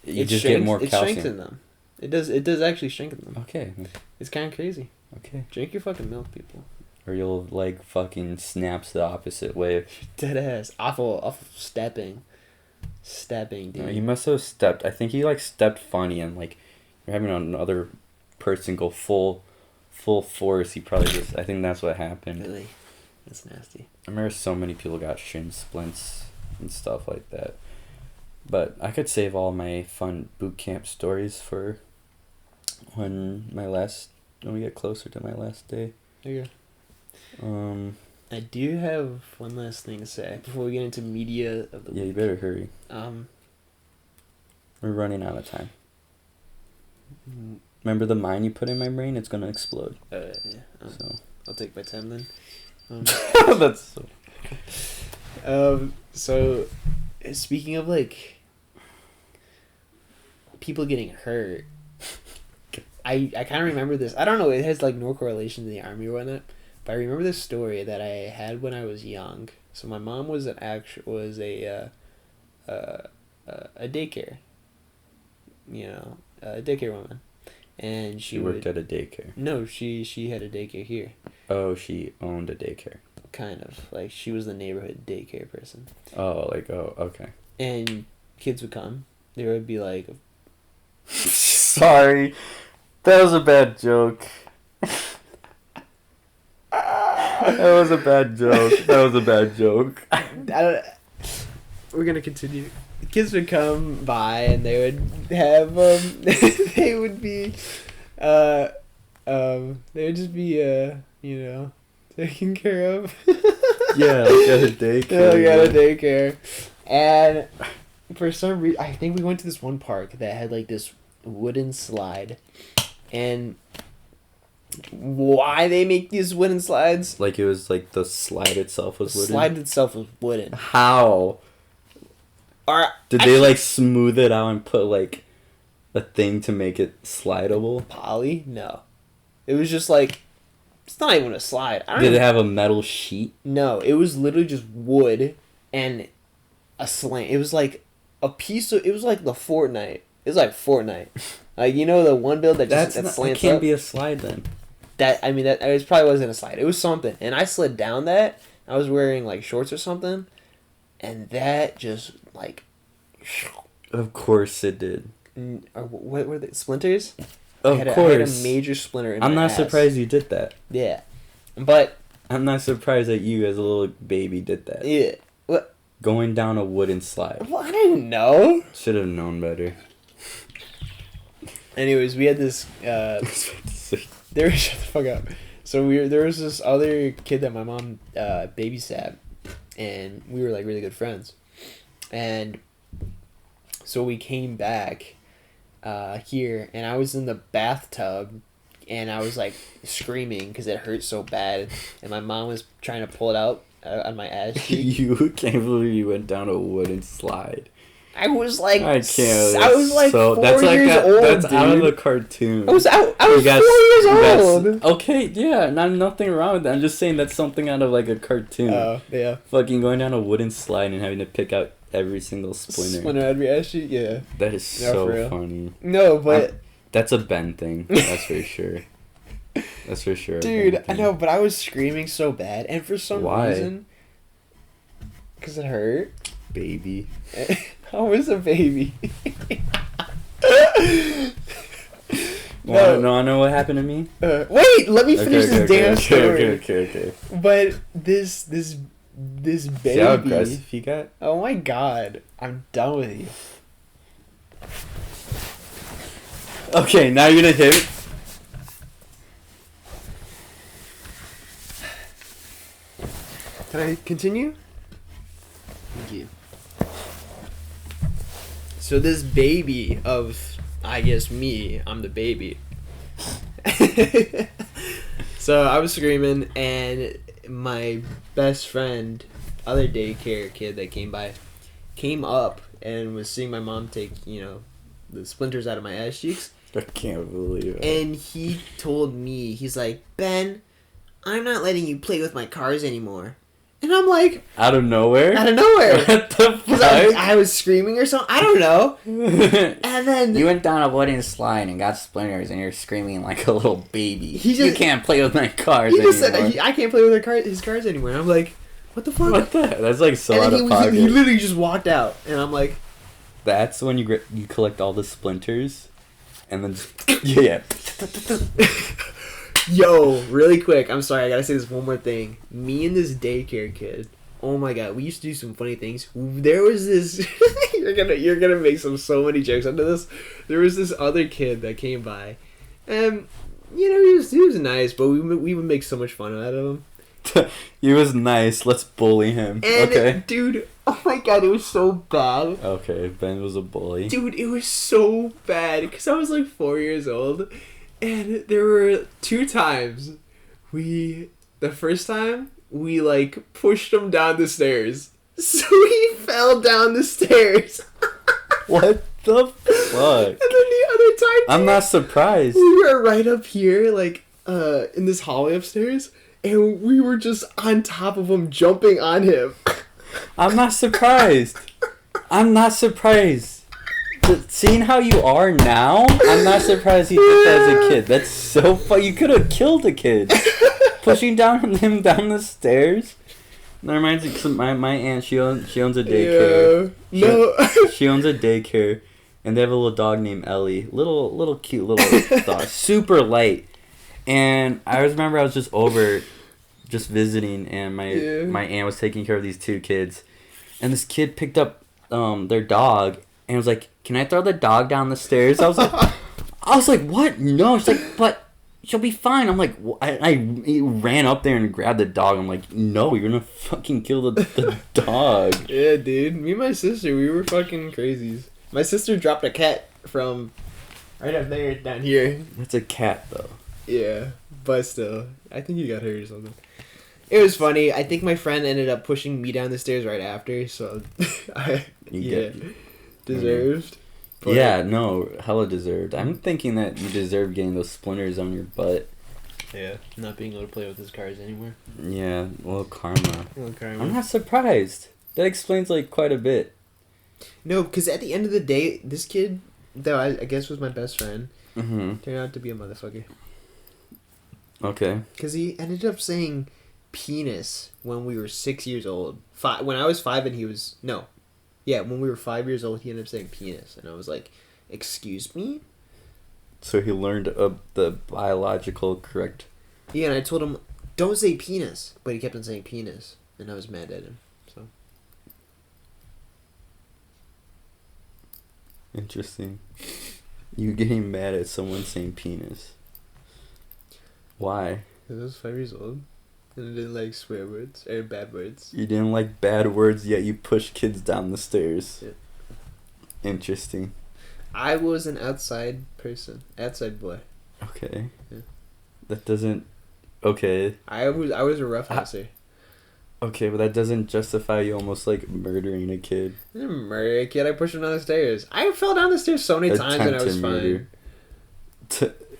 You just get more calcium. It strengthens them. It does actually strengthen them. Okay. It's kind of crazy. Okay. Drink your fucking milk, people. Or you'll like fucking snaps the opposite way. Dead ass. Awful stepping. Stepping, dude. No, he must have stepped. I think he like stepped funny, and like you're having another person go full force. He probably just. I think that's what happened. Really, that's nasty. I remember so many people got shin splints and stuff like that. But I could save all my fun boot camp stories for when we get closer to my last day. There you go. I do have one last thing to say before we get into media of the Yeah, you week. better hurry. Um, We're running out of time. Remember the mine you put in my brain? It's gonna explode. yeah. So I'll take my time then. that's so... So, speaking of like people getting hurt, I kind of remember this. I don't know. It has like no correlation to the army or whatnot, but I remember this story that I had when I was young. So my mom was a daycare, a daycare woman, and She worked at a daycare. No, she had a daycare here. Oh, she owned a daycare. Kind of like she was the neighborhood daycare person. Oh, okay. And kids would come. There would be like. Sorry, that was a bad joke. That was a bad joke. We're gonna continue. Kids would come by and they would have they would be they would just be taken care of. Yeah, like at a daycare. Yeah, like at a daycare. And for some reason, I think we went to this one park that had like this wooden slide, and why they make these wooden slides? Like it was like the slide itself was wooden. The slide itself was wooden. How? Did they like smooth it out and put like a thing to make it slidable? Poly? No. It was just like, it's not even a slide. Did it have a metal sheet? No, it was literally just wood and a slant. It was like a piece of, it was like the Fortnite. It was like Fortnite. Like, the one build that just that slants can't up? be a slide then. That it probably wasn't a slide. It was something. And I slid down that. I was wearing like shorts or something. And that just like... Of course it did. Or what were they? Splinters? Of I course. had a major splinter in I'm my not ass. surprised you did that. Yeah. But... I'm not surprised that you as a little baby did that. Yeah. What? Going down a wooden slide. Well, I didn't know. Should have known better. Anyways, we had this... Shut the fuck up. So there was this other kid that my mom babysat, and we were like really good friends. And so we came back here, and I was in the bathtub, and I was like screaming because it hurt so bad, and my mom was trying to pull it out on my ass cheek. You can't believe you went down a wooden slide. I was like, I can't. I was like so, 4 that's years like old, That's dude. out of the cartoon. I was 4 years old. Okay, yeah, nothing wrong with that. I'm just saying that's something out of like a cartoon. Oh, yeah. Fucking going down a wooden slide and having to pick out every single splinter. Splinter out of your ass cheek, yeah. That is Yeah, for so real. funny. No, but... That's a Ben thing. That's for sure. That's for sure. Dude, I know, but I was screaming so bad, and for some reason... Because it hurt. Baby. I was a baby. No, I know what happened to me. Wait, let me finish this damn story. Okay. But this baby. See how aggressive he got? Oh my god, I'm done with you. Okay, now you're gonna hit. Can I continue? Thank you. So this baby of, I guess me, I'm the baby. So I was screaming, and my best friend, other daycare kid that came by, came up and was seeing my mom take, the splinters out of my ass cheeks. I can't believe it. And he told me, he's like, Ben, I'm not letting you play with my cars anymore. And I'm like... Out of nowhere? Out of nowhere. What the fuck? I was screaming or something. I don't know. And then... You went down a wooden slide and got splinters and you're screaming like a little baby. He just, you can't play with my cars anymore. He just anymore. said, I can't play with his cars anymore. And I'm like, what the fuck? What the heck? That's like so and out then of pocket. He literally just walked out. And I'm like... That's when you collect all the splinters and then just... Yeah. Yo, really quick, I'm sorry, I gotta say this one more thing. Me and this daycare kid, oh my god, we used to do some funny things. There was this, you're gonna make so many jokes under this. There was this other kid that came by, and he was nice, but we would make so much fun out of him. He was nice. Let's bully him. And okay. dude, oh my god, it was so bad. Okay, Ben was a bully. Dude, it was so bad because I was like 4 years old, and there were 2 times the first time we like pushed him down the stairs, so he fell down the stairs. What the fuck? And then the other time, I'm not surprised. we were right up here, like in this hallway upstairs, and we were just on top of him, jumping on him. I'm not surprised. I'm not surprised. Seeing how you are now, I'm not surprised you did that as a kid. That's so fun. You could have killed a kid. Pushing him down the stairs. That reminds me, 'cause my aunt, she owns a daycare. Yeah. No. She owns a daycare, and they have a little dog named Ellie. Little cute little dog. Super light. And I remember I was just visiting, and my aunt was taking care of these 2 kids. And this kid picked up their dog, and was like, "Can I throw the dog down the stairs?" I was like, "What? No." She's like, "But she'll be fine." I'm like, I ran up there and grabbed the dog. I'm like, "No, you're gonna fucking kill the dog." Yeah, dude. Me and my sister, we were fucking crazies. My sister dropped a cat from right up there down here. That's a cat, though. Yeah, but still, I think he got hurt or something. It was funny. I think my friend ended up pushing me down the stairs right after, so deserved. But Yeah, no, hella deserved. I'm thinking that you deserve getting those splinters on your butt. yeah, not being able to play with his cars anymore. Yeah, well, karma. Okay. I'm not surprised. That explains, like, quite a bit. No, because at the end of the day, this kid, though I guess was my best friend, Mm-hmm. turned out to be a motherfucker. Okay. Because he ended up saying penis when we were 6 years old. When I was 5 and he was... No. Yeah, when we were 5 years old, he ended up saying penis. And I was like, excuse me? So he learned the biological correct... Yeah, and I told him, don't say penis. But he kept on saying penis. And I was mad at him. So Interesting. You getting mad at someone saying penis. Why? because I was 5 years old. And I didn't like swear words. Or bad words. You didn't like bad words, yet you push kids down the stairs. Yeah. Interesting. I was an outside person. Outside boy. Okay. Yeah. That doesn't... Okay. I was a roughhouser. Okay, but that doesn't justify you almost, like, murdering a kid. I didn't murder a kid. I pushed him down the stairs. I fell down the stairs so many times and I was fine.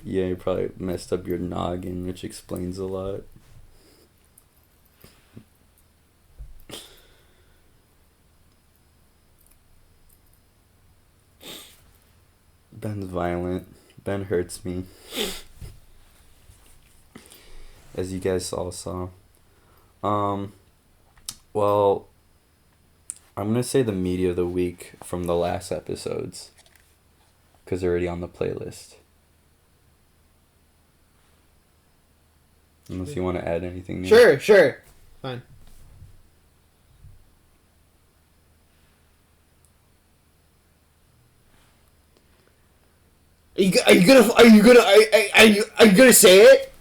Yeah, you probably messed up your noggin, which explains a lot. Ben's violent. Ben hurts me. As you guys all saw. Well, I'm going to say the media of the week from the last episodes. Because they're already on the playlist. Unless you want to add anything new. Sure. Fine. Are you gonna say it?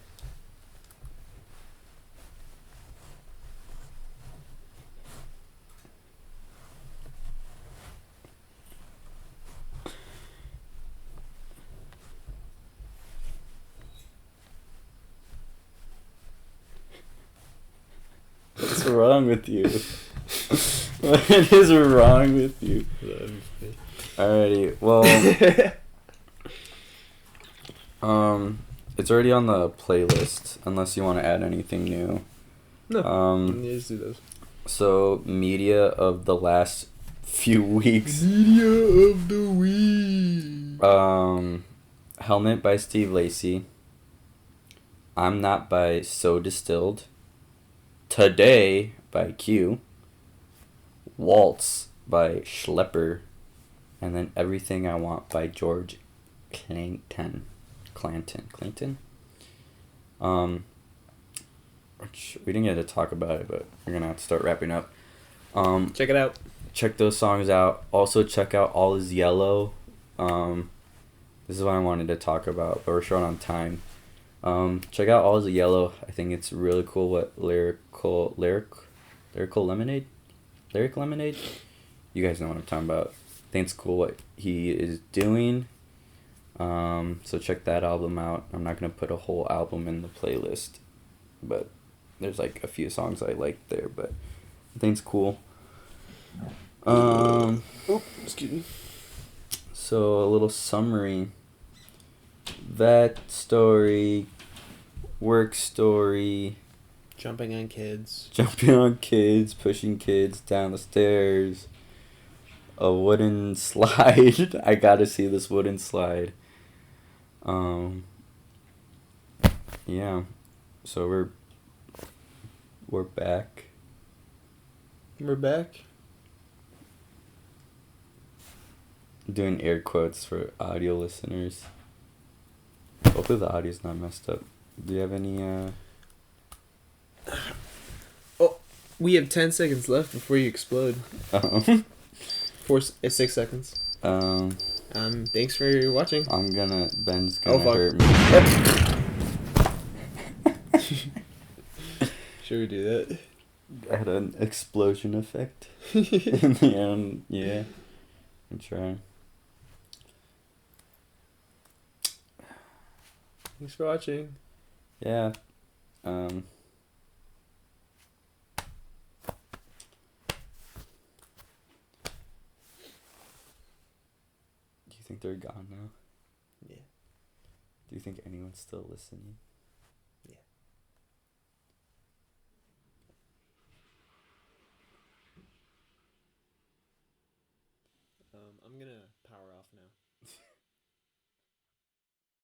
What's wrong with you? What is wrong with you? Alrighty, well, it's already on the playlist, unless you want to add anything new. No. Let's do those. So, media of the last few weeks. Media of the week. Helmet by Steve Lacy. I'm Not by So Distilled. Today by Q. Waltz by Schlepper. And then Everything I Want by George Clanton. Which we didn't get to talk about it, but we're gonna have to start wrapping up. Check it out. Check those songs out. Also check out All Is Yellow. This is what I wanted to talk about, but we're short on time. Check out All Is Yellow. I think it's really cool what lyrical lemonade, lyric lemonade. You guys know what I'm talking about. I think it's cool what he is doing. So check that album out. I'm not gonna put a whole album in the playlist, but there's like a few songs I like there. But I think it's cool. Oh, excuse me. So a little summary. That story, work story, Jumping on kids. jumping on kids, pushing kids down the stairs, a wooden slide. I gotta see this wooden slide. Yeah. So we're back. We're back. Doing air quotes for audio listeners. Hopefully the audio's not messed up. Do you have any We have 10 seconds left before you explode. 6 seconds. Thanks for watching. Ben's gonna fuck. hurt me. Should we do that? I had an explosion effect in the end. Yeah. I'm trying. Thanks for watching. Yeah. Do you think they're gone now? Yeah. Do you think anyone's still listening? Yeah. I'm gonna power off now.